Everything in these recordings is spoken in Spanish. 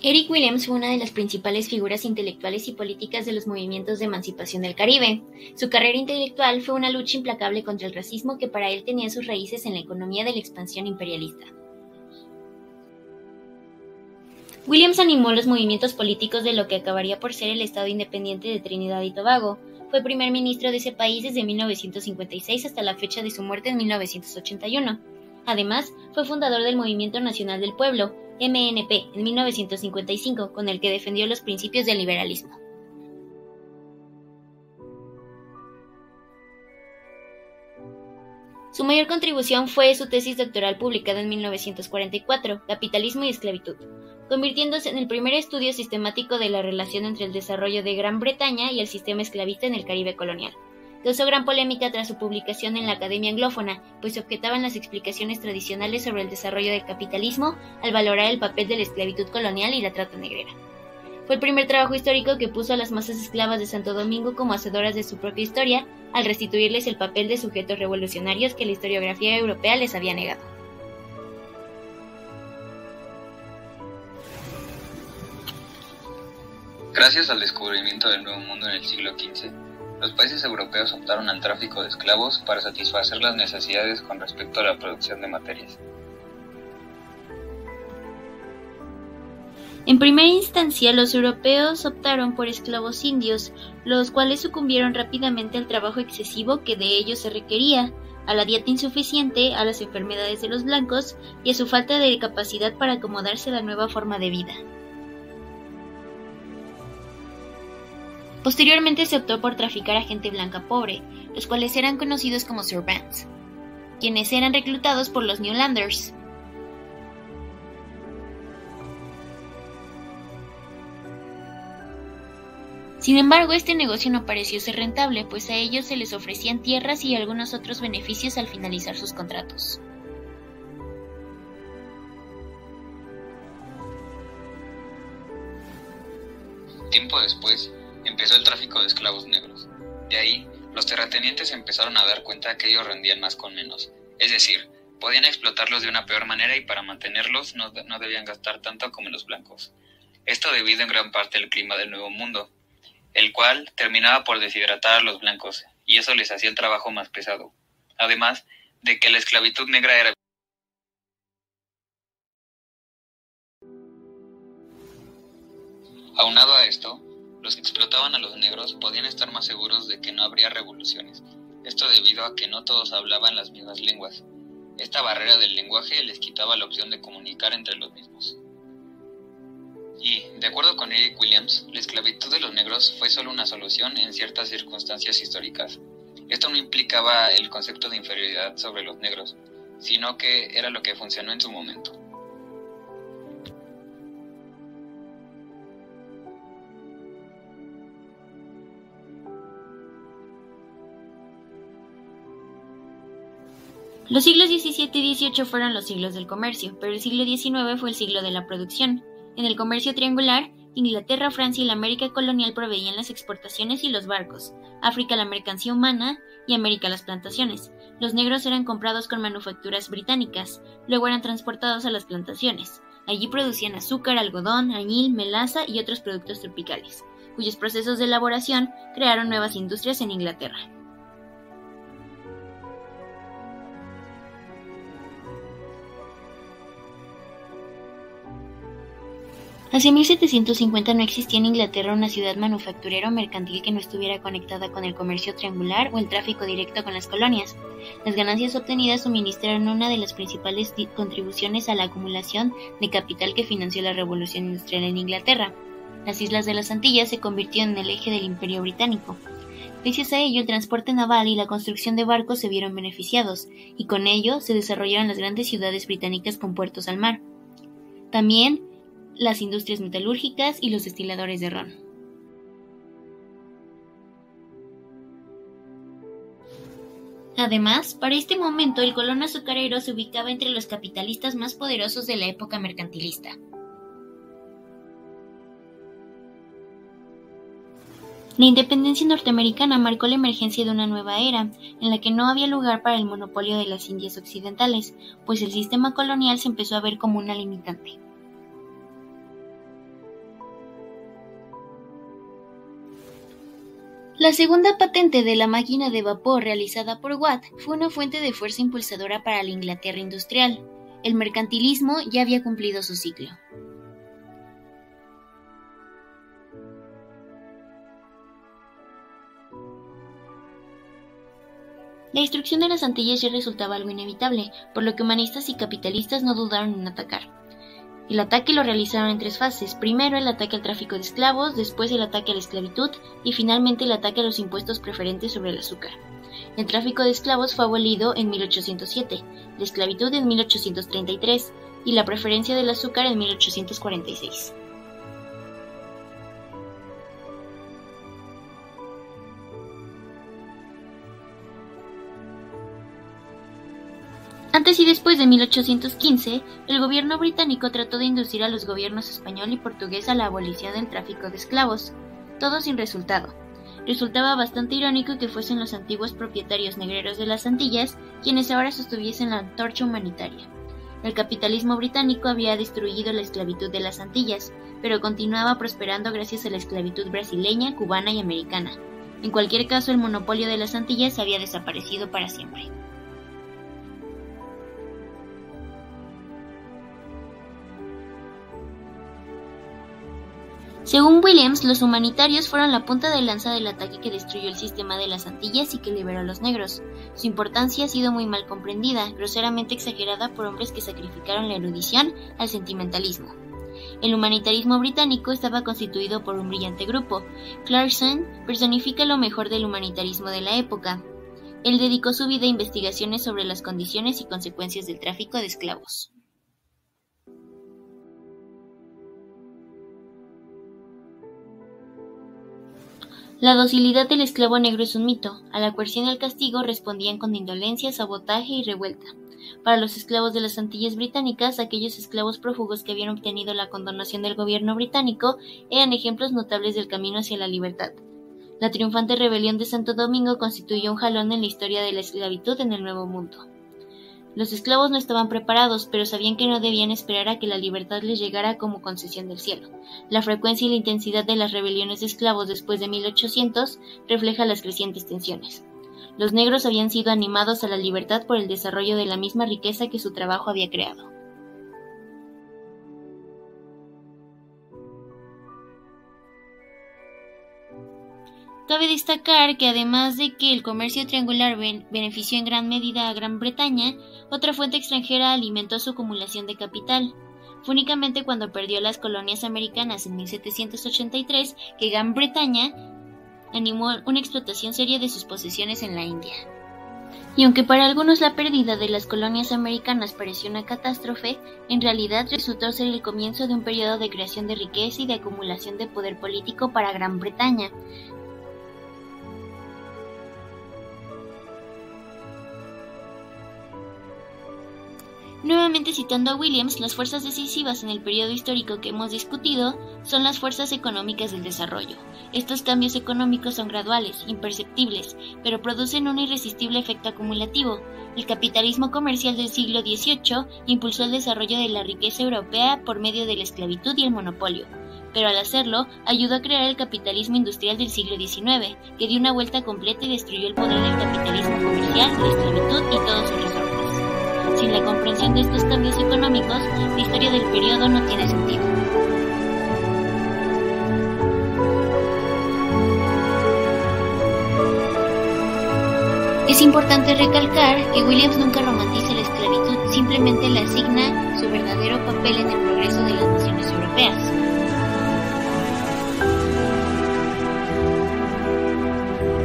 Eric Williams fue una de las principales figuras intelectuales y políticas de los movimientos de emancipación del Caribe. Su carrera intelectual fue una lucha implacable contra el racismo que para él tenía sus raíces en la economía de la expansión imperialista. Williams animó los movimientos políticos de lo que acabaría por ser el Estado Independiente de Trinidad y Tobago. Fue primer ministro de ese país desde 1956 hasta la fecha de su muerte en 1981. Además, fue fundador del Movimiento Nacional del Pueblo, MNP, en 1955, con el que defendió los principios del liberalismo. Su mayor contribución fue su tesis doctoral publicada en 1944, Capitalismo y Esclavitud, convirtiéndose en el primer estudio sistemático de la relación entre el desarrollo de Gran Bretaña y el sistema esclavista en el Caribe colonial. Causó gran polémica tras su publicación en la Academia Anglófona, pues se objetaban las explicaciones tradicionales sobre el desarrollo del capitalismo al valorar el papel de la esclavitud colonial y la trata negrera. Fue el primer trabajo histórico que puso a las masas esclavas de Santo Domingo como hacedoras de su propia historia, al restituirles el papel de sujetos revolucionarios que la historiografía europea les había negado. Gracias al descubrimiento del Nuevo Mundo en el siglo XV, los países europeos optaron al tráfico de esclavos para satisfacer las necesidades con respecto a la producción de materias. En primera instancia, los europeos optaron por esclavos indios, los cuales sucumbieron rápidamente al trabajo excesivo que de ellos se requería, a la dieta insuficiente, a las enfermedades de los blancos y a su falta de capacidad para acomodarse a la nueva forma de vida. Posteriormente se optó por traficar a gente blanca pobre, los cuales eran conocidos como servants, quienes eran reclutados por los Newlanders. Sin embargo, este negocio no pareció ser rentable, pues a ellos se les ofrecían tierras y algunos otros beneficios al finalizar sus contratos. Tiempo después, empezó el tráfico de esclavos negros. De ahí, los terratenientes empezaron a dar cuenta que ellos rendían más con menos. Es decir, podían explotarlos de una peor manera y para mantenerlos no debían gastar tanto como los blancos. Esto debido en gran parte al clima del Nuevo Mundo, el cual terminaba por deshidratar a los blancos, y eso les hacía el trabajo más pesado. Además de que la esclavitud negra era... Aunado a esto, los que explotaban a los negros podían estar más seguros de que no habría revoluciones, esto debido a que no todos hablaban las mismas lenguas. Esta barrera del lenguaje les quitaba la opción de comunicar entre los mismos. Y, de acuerdo con Eric Williams, la esclavitud de los negros fue solo una solución en ciertas circunstancias históricas. Esto no implicaba el concepto de inferioridad sobre los negros, sino que era lo que funcionó en su momento. Los siglos XVII y XVIII fueron los siglos del comercio, pero el siglo XIX fue el siglo de la producción. En el comercio triangular, Inglaterra, Francia y la América colonial proveían las exportaciones y los barcos, África la mercancía humana y América las plantaciones. Los negros eran comprados con manufacturas británicas, luego eran transportados a las plantaciones. Allí producían azúcar, algodón, añil, melaza y otros productos tropicales, cuyos procesos de elaboración crearon nuevas industrias en Inglaterra. Hacia 1750 no existía en Inglaterra una ciudad manufacturera o mercantil que no estuviera conectada con el comercio triangular o el tráfico directo con las colonias. Las ganancias obtenidas suministraron una de las principales contribuciones a la acumulación de capital que financió la Revolución Industrial en Inglaterra. Las Islas de las Antillas se convirtieron en el eje del Imperio Británico. Gracias a ello, el transporte naval y la construcción de barcos se vieron beneficiados, y con ello se desarrollaron las grandes ciudades británicas con puertos al mar. También las industrias metalúrgicas y los destiladores de ron. Además, para este momento el colono azucarero se ubicaba entre los capitalistas más poderosos de la época mercantilista. La independencia norteamericana marcó la emergencia de una nueva era, en la que no había lugar para el monopolio de las Indias occidentales, pues el sistema colonial se empezó a ver como una limitante. La segunda patente de la máquina de vapor realizada por Watt fue una fuente de fuerza impulsadora para la Inglaterra industrial. El mercantilismo ya había cumplido su ciclo. La destrucción de las Antillas ya resultaba algo inevitable, por lo que humanistas y capitalistas no dudaron en atacar. El ataque lo realizaron en 3 fases: primero el ataque al tráfico de esclavos, después el ataque a la esclavitud y finalmente el ataque a los impuestos preferentes sobre el azúcar. El tráfico de esclavos fue abolido en 1807, la esclavitud en 1833 y la preferencia del azúcar en 1846. Antes y después de 1815, el gobierno británico trató de inducir a los gobiernos español y portugués a la abolición del tráfico de esclavos, todo sin resultado. Resultaba bastante irónico que fuesen los antiguos propietarios negreros de las Antillas quienes ahora sostuviesen la antorcha humanitaria. El capitalismo británico había destruido la esclavitud de las Antillas, pero continuaba prosperando gracias a la esclavitud brasileña, cubana y americana. En cualquier caso, el monopolio de las Antillas había desaparecido para siempre. Según Williams, los humanitarios fueron la punta de lanza del ataque que destruyó el sistema de las Antillas y que liberó a los negros. Su importancia ha sido muy mal comprendida, groseramente exagerada por hombres que sacrificaron la erudición al sentimentalismo. El humanitarismo británico estaba constituido por un brillante grupo. Clarkson personifica lo mejor del humanitarismo de la época. Él dedicó su vida a investigaciones sobre las condiciones y consecuencias del tráfico de esclavos. La docilidad del esclavo negro es un mito. A la coerción y al castigo respondían con indolencia, sabotaje y revuelta. Para los esclavos de las Antillas británicas, aquellos esclavos prófugos que habían obtenido la condonación del gobierno británico eran ejemplos notables del camino hacia la libertad. La triunfante rebelión de Santo Domingo constituyó un jalón en la historia de la esclavitud en el Nuevo Mundo. Los esclavos no estaban preparados, pero sabían que no debían esperar a que la libertad les llegara como concesión del cielo. La frecuencia y la intensidad de las rebeliones de esclavos después de 1800 refleja las crecientes tensiones. Los negros habían sido animados a la libertad por el desarrollo de la misma riqueza que su trabajo había creado. Cabe destacar que además de que el comercio triangular benefició en gran medida a Gran Bretaña, otra fuente extranjera alimentó su acumulación de capital. Fue únicamente cuando perdió las colonias americanas en 1783 que Gran Bretaña animó una explotación seria de sus posesiones en la India. Y aunque para algunos la pérdida de las colonias americanas pareció una catástrofe, en realidad resultó ser el comienzo de un periodo de creación de riqueza y de acumulación de poder político para Gran Bretaña. Nuevamente citando a Williams, las fuerzas decisivas en el periodo histórico que hemos discutido son las fuerzas económicas del desarrollo. Estos cambios económicos son graduales, imperceptibles, pero producen un irresistible efecto acumulativo. El capitalismo comercial del siglo XVIII impulsó el desarrollo de la riqueza europea por medio de la esclavitud y el monopolio, pero al hacerlo ayudó a crear el capitalismo industrial del siglo XIX, que dio una vuelta completa y destruyó el poder del capitalismo comercial, la esclavitud y todos sus resortes. Sin la comprensión de estos cambios económicos, la historia del periodo no tiene sentido. Es importante recalcar que Williams nunca romantiza la esclavitud, simplemente le asigna su verdadero papel en el progreso de las naciones europeas.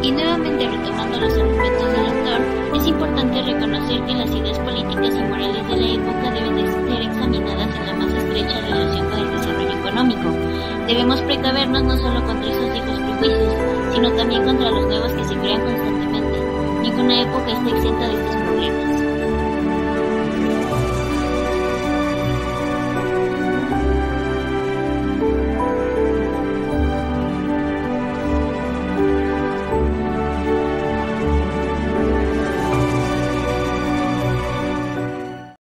Y nuevamente retomando los argumentos del autor, es importante reconocer que las ideas políticas y morales de la época deben de ser examinadas en la más estrecha relación con el desarrollo económico. Debemos precavernos no solo contra esos viejos prejuicios, sino también contra los nuevos que se crean constantemente. Ninguna época está exenta de estos problemas.